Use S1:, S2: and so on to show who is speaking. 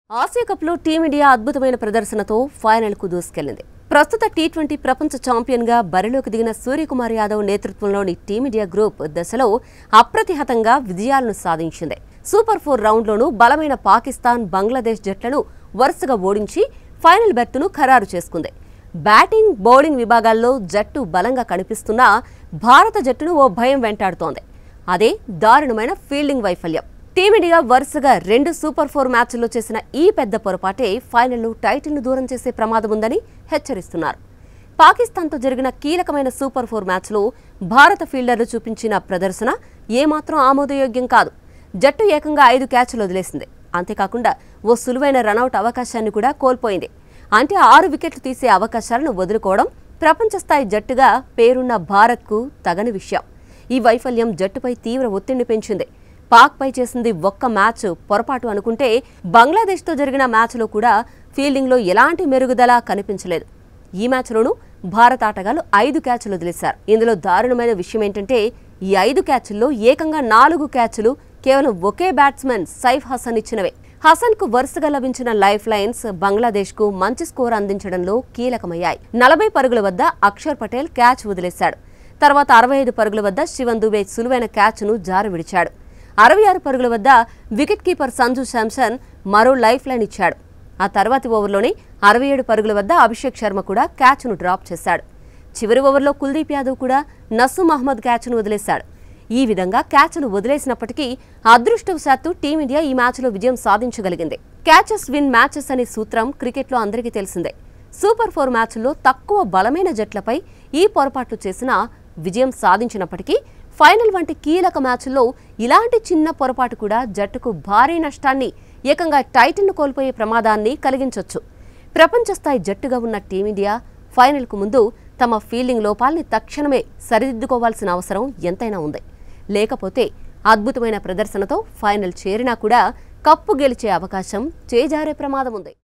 S1: Asia కప్లో team India అద్భుతమైన ప్రదర్శనతో ఫైనల్కు దూసుకెళ్లింది. ప్రస్తుత టీ20 ప్రపంచ ఛాంపియన్గా బరిలోకి దిగిన సూర్యకుమార్ యాదవ్ నేతృత్వంలోని టీమిండియా గ్రూప్ దశలో అప్రతిహతంగా విజయాలను సాధించింది. సూపర్ 4 రౌండ్లోనూ బలమైన పాకిస్తాన్, బంగ్లాదేశ్ జట్లను వరుసగా ఓడించి ఫైనల్ బెర్త్ను ఖరారు చేసుకుంది. బ్యాటింగ్, బౌలింగ్ విభాగాల్లో జట్టు బలంగా కనిపిస్తున్నా భారత జట్టును ఓ భయం వెంటాడుతోంది. అదే దారుణమైన ఫీల్డింగ్ వైఫల్యం. టీమిండియా వరుసగా 2 సూపర్ 4 మ్యాచ్ల్లో చేసిన ఈ పెద్ద పొరపాటే ఫైనల్లో టైటిల్ను దూరం చేసే ప్రమాదం ఉందని హెచ్చరిస్తున్నారు. పాకిస్తాన్తో జరిగిన కీలకమైన సూపర్ 4 మ్యాచ్లో భారత ఫీల్డర్లు చూపించిన ప్రదర్శన ఏమాత్రం ఆమోదయోగ్యం కాదు. జట్టు ఏకంగా 5 క్యాచ్లు వదిలేసింది. అంతేకాకుండా ఓ సులువైన రనౌట్ అవకాశాన్ని కూడా కోల్పోయింది. అంటే 6 వికెట్లు తీసే అవకాశాలను వదులుకోవడం ప్రపంచ స్థాయి జట్టుగా పేరున్న భారత్కు తగని విషయం. ఈ వైఫల్యం జట్టుపై తీవ్ర ఒత్తిడిని పెంచింది. పాక్పై చేసింది ఒక్క మ్యాచ్ పొరపాటు అనుకుంటే బంగ్లాదేశ్తో జరిగిన మ్యాచ్లో కూడా ఫీల్డింగ్లో ఎలాంటి మెరుగుదల కనిపించలేదు. ఈ మ్యాచ్లోనూ భారత ఆటగాళ్లు 5 క్యాచ్లు వదిలేశారు. ఇందులో దారుణమైన విషయం ఏంటంటే ఈ 5 క్యాచ్ల్లో ఏకంగా 4 క్యాచ్లు కేవలం ఒకే బ్యాట్స్మెన్ సైఫ్ హసన్ ఇచ్చినవే. హసన్కు వరుసగా లభించిన లైఫ్ లైన్స్ బంగ్లాదేశ్కు మంచి స్కోర్ అందించడంలో కీలకమయ్యాయి. 40 పరుగుల వద్ద అక్షర్ పటేల్ క్యాచ్ వదిలేశాడు. తర్వాత 65 పరుగుల వద్ద శివన్ దుబే సులువైన క్యాచ్ను జారు విడిచాడు. 66 పరుగుల వద్ద వికెట్ కీపర్ సంజు శాంసన్ మరో లైఫ్ లైన్ ఇచ్చాడు. ఆ తర్వాతి ఓవర్లోనే 67 పరుగుల వద్ద అభిషేక్ శర్మ కూడా క్యాచ్ను డ్రాప్ చేశాడు. చివరి ఓవర్లో కుల్దీప్ యాదవ్ కూడా నసూమ్ అహ్మద్ క్యాచ్ను వదిలేశాడు. ఈ విధంగా క్యాచ్ను వదిలేసినప్పటికీ అదృష్టవశాత్తు టీమిండియా ఈ మ్యాచ్లో విజయం సాధించగలిగింది. క్యాచెస్ విన్ మ్యాచెస్ అనే సూత్రం క్రికెట్లో అందరికీ తెలిసిందే. సూపర్ 4 మ్యాచ్ల్లో తక్కువ బలమైన జట్లపై ఈ పొరపాట్లు చేసినా విజయం సాధించినప్పటికీ ఫైనల్ వంటి కీలక మ్యాచ్ల్లో ఇలాంటి చిన్న పొరపాటు కూడా జట్టుకు భారీ నష్టాన్ని, ఏకంగా టైటిల్ను కోల్పోయే ప్రమాదాన్ని కలిగించొచ్చు. ప్రపంచ స్థాయి జట్టుగా ఉన్న టీమిండియా ఫైనల్కు ముందు తమ ఫీల్డింగ్ లోపాల్ని తక్షణమే సరిదిద్దుకోవాల్సిన అవసరం ఎంతైనా ఉంది. లేకపోతే అద్భుతమైన ప్రదర్శనతో ఫైనల్ చేరినా కూడా కప్పు గెలిచే అవకాశం చేజారే ప్రమాదం ఉంది.